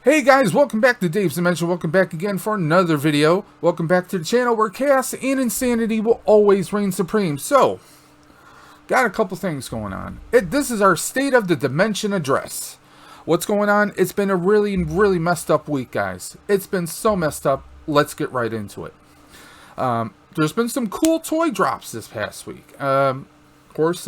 Hey guys, welcome back to Dave's Dimension. Welcome back again for another video. Welcome back to the channel where chaos and insanity will always reign supreme. So, got a couple things going on. This is our State of the Dimension address. What's going on? It's been a really messed up week, guys. It's been so messed up. Let's get right into it. There's been some cool toy drops this past week. Of course,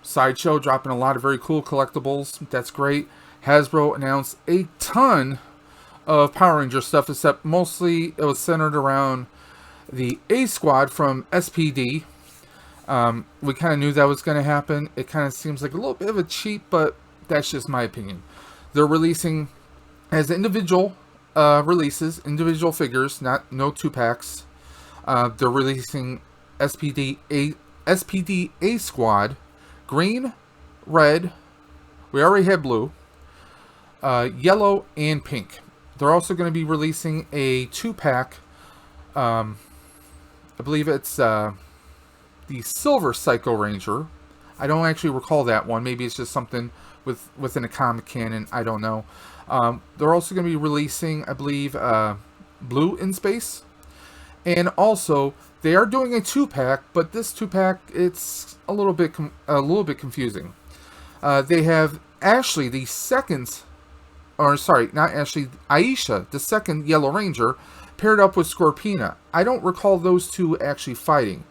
Sideshow dropping a lot of very cool collectibles. That's great. Hasbro announced a ton of Power Ranger stuff, except mostly it was centered around the A Squad from SPD. We kind of knew that was going to happen. It kind of seems like a little bit of a cheat, but that's just my opinion. They're releasing as individual releases, individual figures, no 2-packs. They're releasing SPD A Squad, green, red. We already had blue. Yellow and pink. They're also going to be releasing a 2-pack. I believe it's the Silver Psycho Ranger. I don't actually recall that one. Maybe it's just something within a comic canon. I don't know. They're also going to be releasing, I believe, Blue in Space. And also, they are doing a 2-pack, but this 2-pack, it's a little bit confusing. They have Ashley, the second. Or sorry, not Ashley, Aisha, the second Yellow Ranger, paired up with Scorpina. I don't recall those two actually fighting.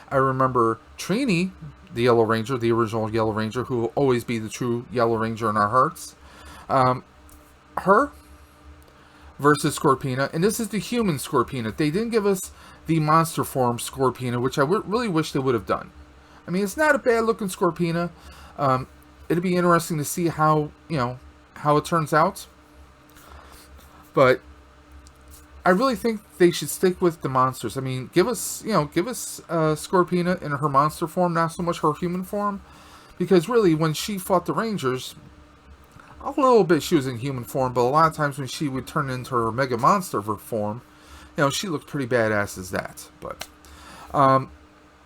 I remember Trini, the Yellow Ranger, the original Yellow Ranger, who will always be the true Yellow Ranger in our hearts. Her versus Scorpina, and this is the human Scorpina. They didn't give us the monster form Scorpina, which I really wish they would have done. I mean, it's not a bad looking Scorpina. It'd be interesting to see how it turns out, but I really think they should stick with the monsters. I mean, give us Scorpina in her monster form, not so much her human form, because really, when she fought the Rangers, a little bit she was in human form, but a lot of times when she would turn into her mega monster form, she looked pretty badass as that. But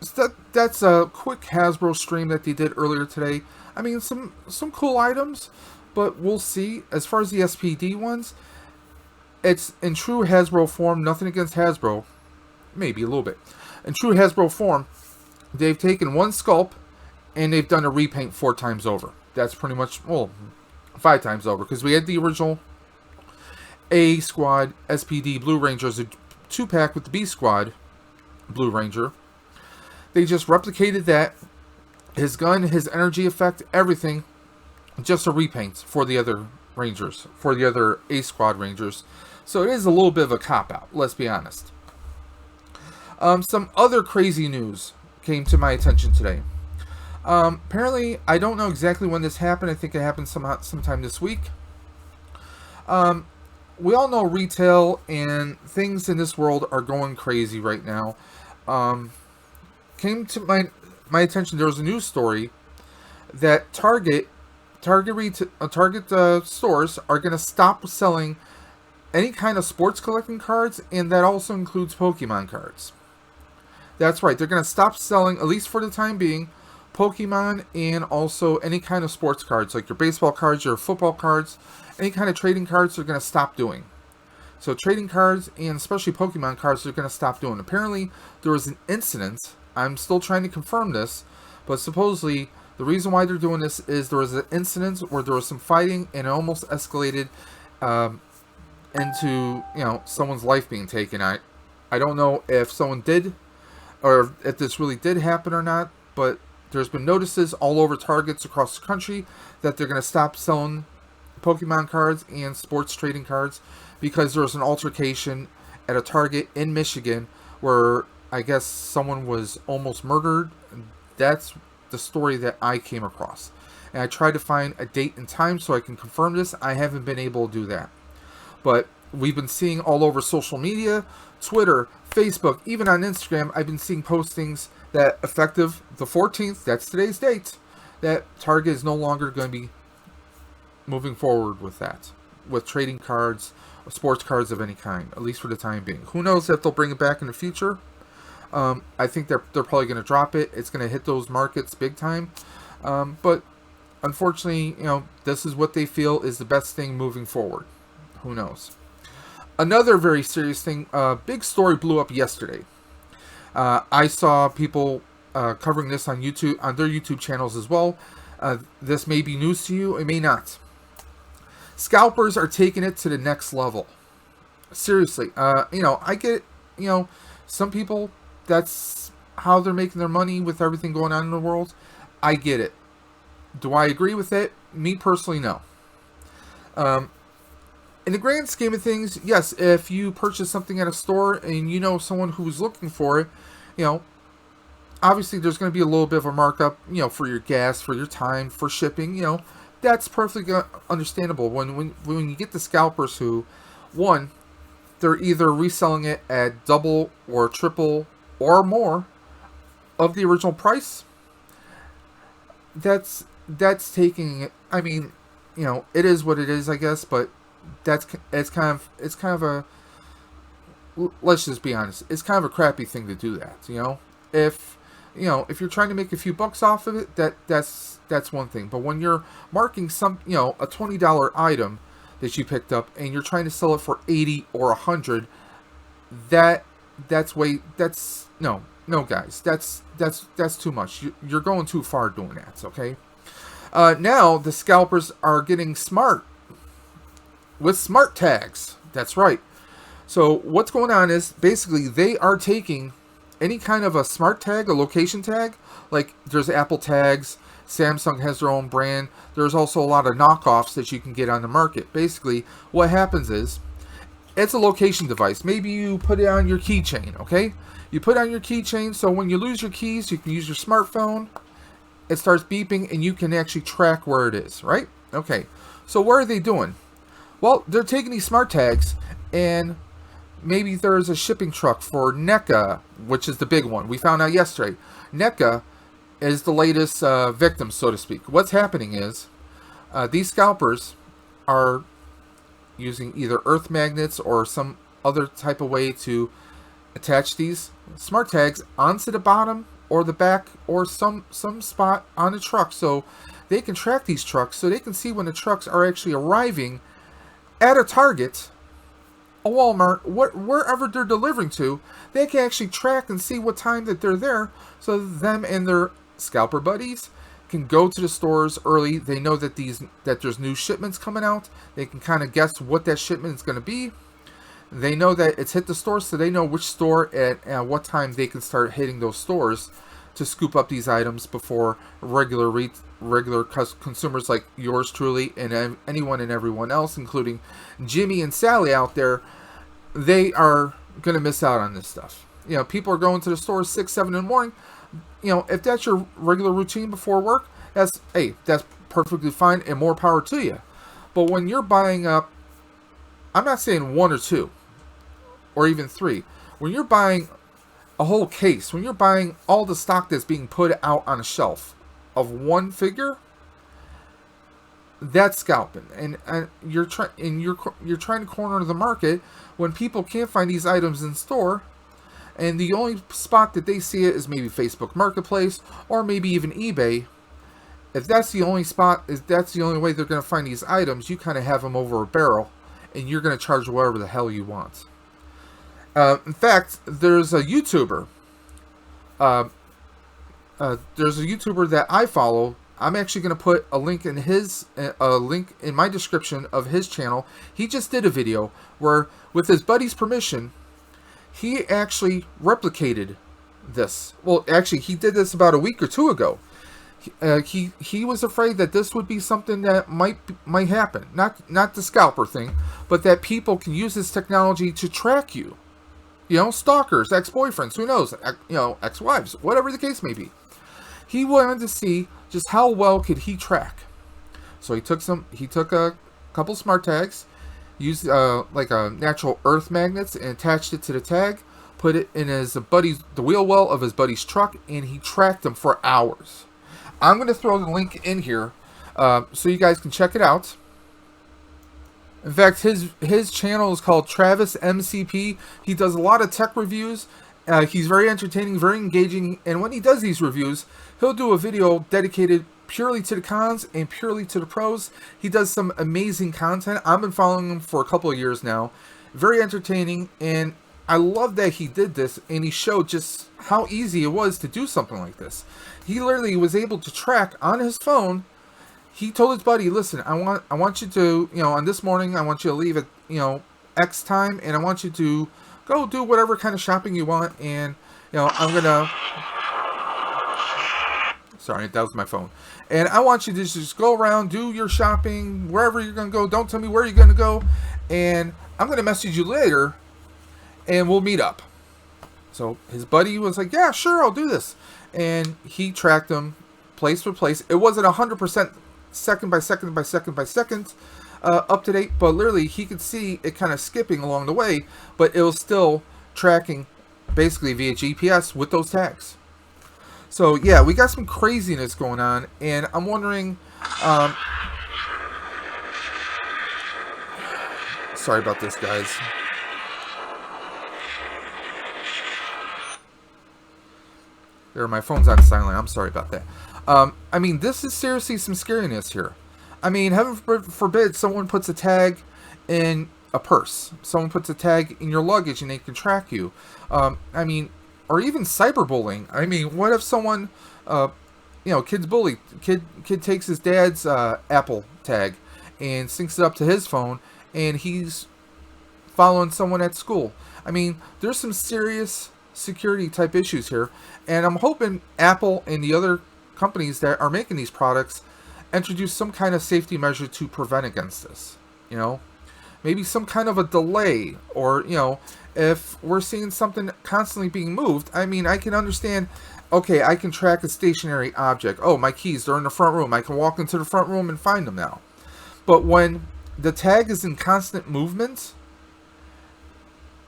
so that's a quick Hasbro stream that they did earlier today. I mean, some cool items. But we'll see. As far as the SPD ones, it's in true Hasbro form. Nothing against Hasbro. Maybe a little bit. In true Hasbro form, they've taken one sculpt and they've done a repaint 4 times over. That's pretty much, well, 5 times over. Because we had the original A Squad SPD Blue Ranger as a 2-pack with the B Squad Blue Ranger. They just replicated that. His gun, his energy effect, everything. Just a repaint for the other Rangers, for the other A Squad Rangers. So it is a little bit of a cop-out, let's be honest. Some other crazy news came to my attention today. Apparently, I don't know exactly when this happened. I think it happened sometime this week. We all know retail and things in this world are going crazy right now. Came to my attention, there was a news story that Target stores are going to stop selling any kind of sports collecting cards, and that also includes Pokemon cards. That's right, they're going to stop selling, at least for the time being, Pokemon and also any kind of sports cards, like your baseball cards, your football cards, any kind of trading cards they're going to stop doing. So trading cards, and especially Pokemon cards, they're going to stop doing. Apparently, there was an incident, I'm still trying to confirm this, but supposedly the reason why they're doing this is there was an incident where there was some fighting and it almost escalated into, someone's life being taken. I don't know if someone did, or if this really did happen or not, but there's been notices all over Targets across the country that they're going to stop selling Pokemon cards and sports trading cards because there was an altercation at a Target in Michigan where I guess someone was almost murdered. That's the story that I came across, and I tried to find a date and time so I can confirm this. I haven't been able to do that, but we've been seeing all over social media, Twitter, Facebook, even on Instagram, I've been seeing postings that effective the 14th, that's today's date, that Target is no longer going to be moving forward with that, with trading cards, or sports cards of any kind, at least for the time being. Who knows if they'll bring it back in the future? I think they're probably going to drop it. It's going to hit those markets big time. But unfortunately, this is what they feel is the best thing moving forward. Who knows? Another very serious thing, big story blew up yesterday. I saw people covering this on YouTube, on their YouTube channels as well. This may be news to you, it may not. Scalpers are taking it to the next level. Seriously, I get, some people, that's how they're making their money with everything going on in the world. I get it. Do I agree with it? Me personally, no. In the grand scheme of things, yes, if you purchase something at a store and you know someone who's looking for it, obviously there's going to be a little bit of a markup, for your gas, for your time, for shipping, that's perfectly understandable. When you get the scalpers who, one, they're either reselling it at double or triple or more of the original price, that's taking it. I mean, it is what it is, I guess, but it's kind of a, let's just be honest, it's kind of a crappy thing to do that. If you're trying to make a few bucks off of it, that's one thing. But when you're marking some, a $20 item that you picked up and you're trying to sell it for 80 or 100, no guys, that's too much. You're going too far doing that. Okay. Now the scalpers are getting smart with smart tags. That's right. So what's going on is basically they are taking any kind of a smart tag, a location tag, like there's Apple tags, Samsung has their own brand. There's also a lot of knockoffs that you can get on the market. Basically, what happens is it's a location device. Maybe you put it on your keychain, okay? You put it on your keychain, so when you lose your keys, you can use your smartphone. It starts beeping, and you can actually track where it is, right? Okay, so what are they doing? Well, they're taking these smart tags, and maybe there's a shipping truck for NECA, which is the big one. We found out yesterday. NECA is the latest victim, so to speak. What's happening is these scalpers are using either earth magnets or some other type of way to attach these smart tags onto the bottom or the back or some spot on the truck, so they can track these trucks, so they can see when the trucks are actually arriving at a Target, a Walmart, wherever they're delivering to. They can actually track and see what time that they're there, so them and their scalper buddies can go to the stores early. They know that there's new shipments coming out. They can kind of guess what that shipment is going to be. They know that it's hit the store, so they know which store at what time they can start hitting those stores to scoop up these items before regular consumers like yours truly and anyone and everyone else, including Jimmy and Sally out there, they are going to miss out on this stuff. People are going to the stores 6, 7 in the morning. If that's your regular routine before work, that's perfectly fine and more power to you. But when you're buying up, I'm not saying 1 or 2 or even 3, when you're buying a whole case, when you're buying all the stock that's being put out on a shelf of one figure, that's scalping, and you're trying to corner the market when people can't find these items in store, and the only spot that they see it is maybe Facebook Marketplace or maybe even eBay. If that's the only spot, if that's the only way they're going to find these items, you kind of have them over a barrel, and you're going to charge whatever the hell you want. In fact, there's a YouTuber. There's a YouTuber that I follow. I'm actually going to put a link in my description of his channel. He just did a video where, with his buddy's permission, he actually replicated this. Well, actually, he did this about a week or 2 ago. He was afraid that this would be something that might happen. Not the scalper thing, but that people can use this technology to track you. Stalkers, ex-boyfriends, who knows, ex-wives, whatever the case may be. He wanted to see just how well could he track. So he took a couple smart tags, used like a natural earth magnets, and attached it to the tag, put it in the wheel well of his buddy's truck, and he tracked them for hours. I'm going to throw the link in here so you guys can check it out. In fact, his channel is called Travis MCP. He does a lot of tech reviews. He's very entertaining, very engaging, and when he does these reviews, he'll do a video dedicated purely to the cons and purely to the pros. He does some amazing content. I've been following him for a couple of years now. Very entertaining, and I love that he did this, and he showed just how easy it was to do something like this. He literally was able to track on his phone. He told his buddy, listen, I want you to, on this morning, I want you to leave at, X time, and I want you to go do whatever kind of shopping you want, and, I'm going to... Sorry, that was my phone. And I want you to just go around, do your shopping, wherever you're going to go. Don't tell me where you're going to go. And I'm going to message you later, and we'll meet up. So his buddy was like, yeah, sure, I'll do this. And he tracked him place for place. It wasn't 100% second by second by second by second up to date, but literally he could see it kind of skipping along the way, but it was still tracking basically via GPS with those tags. So yeah, we got some craziness going on, and I'm wondering, sorry about this, guys. There, my phone's on silent. I'm sorry about that. I mean, this is seriously some scariness here. I mean, heaven forbid someone puts a tag in a purse. Someone puts a tag in your luggage and they can track you. I mean, or even cyberbullying. I mean, what if someone, kids bully, kid takes his dad's Apple tag and syncs it up to his phone, and he's following someone at school. I mean, there's some serious security type issues here, and I'm hoping Apple and the other companies that are making these products introduce some kind of safety measure to prevent against this. Maybe some kind of a delay, or if we're seeing something constantly being moved. I mean, I can understand, okay, I can track a stationary object. Oh, my keys, they're in the front room. I can walk into the front room and find them now. But when the tag is in constant movement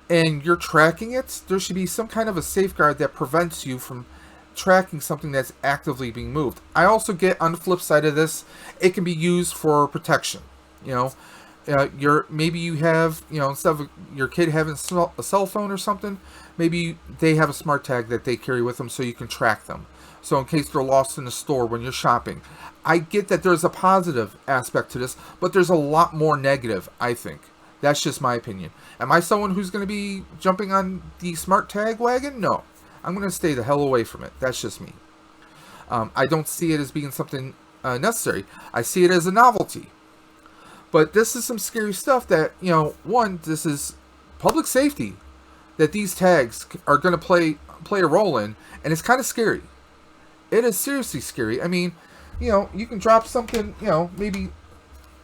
and you're tracking it, there should be some kind of a safeguard that prevents you from tracking something that's actively being moved. I also get, on the flip side of this, it can be used for protection. Maybe you have, instead of your kid having a cell phone or something, maybe they have a smart tag that they carry with them so you can track them. So in case they're lost in the store when you're shopping. I get that there's a positive aspect to this, but there's a lot more negative, I think. That's just my opinion. Am I someone who's going to be jumping on the smart tag wagon? No. I'm going to stay the hell away from it. That's just me. I don't see it as being something necessary. I see it as a novelty. But this is some scary stuff that, one, this is public safety that these tags are going to play a role in, and it's kind of scary. It is seriously scary. I mean, you can drop something, maybe,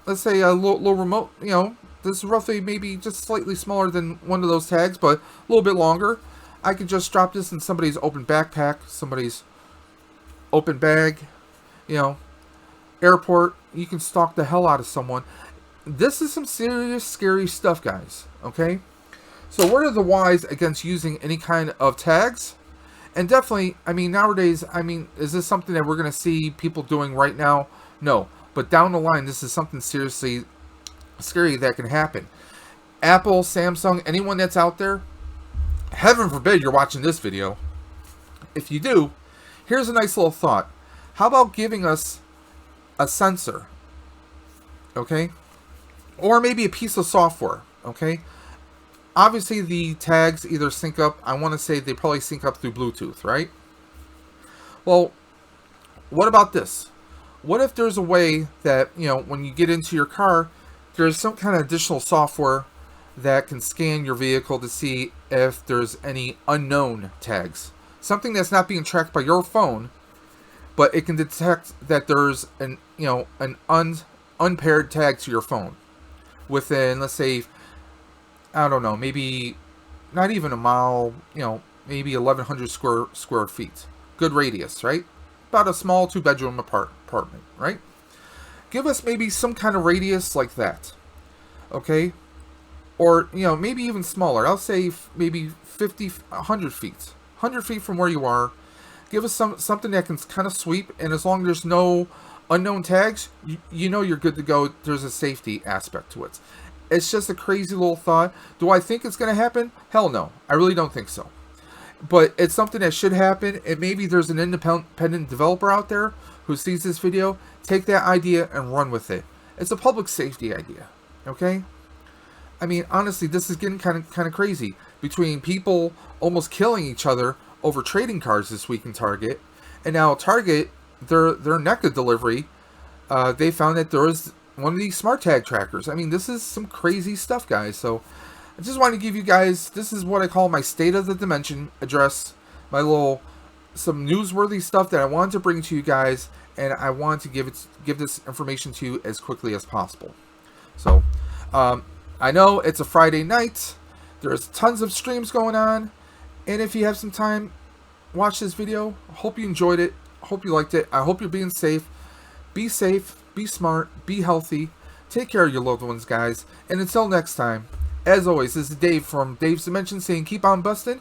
let's say a little remote, this is roughly maybe just slightly smaller than one of those tags, but a little bit longer. I could just drop this in somebody's open backpack, somebody's open bag, airport. You can stalk the hell out of someone. This is some serious, scary stuff, guys, okay? So what are the whys against using any kind of tags? And definitely, I mean, nowadays, is this something that we're going to see people doing right now? No. But down the line, this is something seriously scary that can happen. Apple, Samsung, anyone that's out there, heaven forbid you're watching this video. If you do, here's a nice little thought. How about giving us a sensor, okay? Or maybe a piece of software, okay? Obviously, the tags either sync up. I want to say they probably sync up through Bluetooth, right? Well, what about this? What if there's a way that, when you get into your car, there's some kind of additional software that can scan your vehicle to see if there's any unknown tags. Something that's not being tracked by your phone, but it can detect that there's an unpaired tag to your phone within, let's say, I don't know, maybe not even a mile, maybe 1,100 square feet. Good radius, right? About a small 2-bedroom apartment, right? Give us maybe some kind of radius like that, okay? Or, maybe even smaller. I'll say maybe 50, 100 feet. 100 feet from where you are. Give us something that can kind of sweep, and as long as there's no unknown tags, you're good to go. There's a safety aspect to it. It's just a crazy little thought. Do I think it's going to happen? Hell no. I really don't think so. But it's something that should happen, and maybe there's an independent developer out there who sees this video, take that idea and run with it. It's a public safety idea, okay? I mean, honestly, this is getting kind of crazy. Between people almost killing each other over trading cards this week in Target, and now Target, their NECA delivery, they found that there was one of these smart tag trackers. I mean, this is some crazy stuff, guys. So I just want to give you guys, this is what I call my State of the Dimension address, my little, some newsworthy stuff that I wanted to bring to you guys, and I want to give this information to you as quickly as possible. So, I know it's a Friday night. There's tons of streams going on, and if you have some time, watch this video. I hope you enjoyed it. I hope you liked it. I hope you're being safe. Be safe, be smart, be healthy. Take care of your loved ones, guys. And until next time, as always, this is Dave from Dave's Dimension saying keep on busting,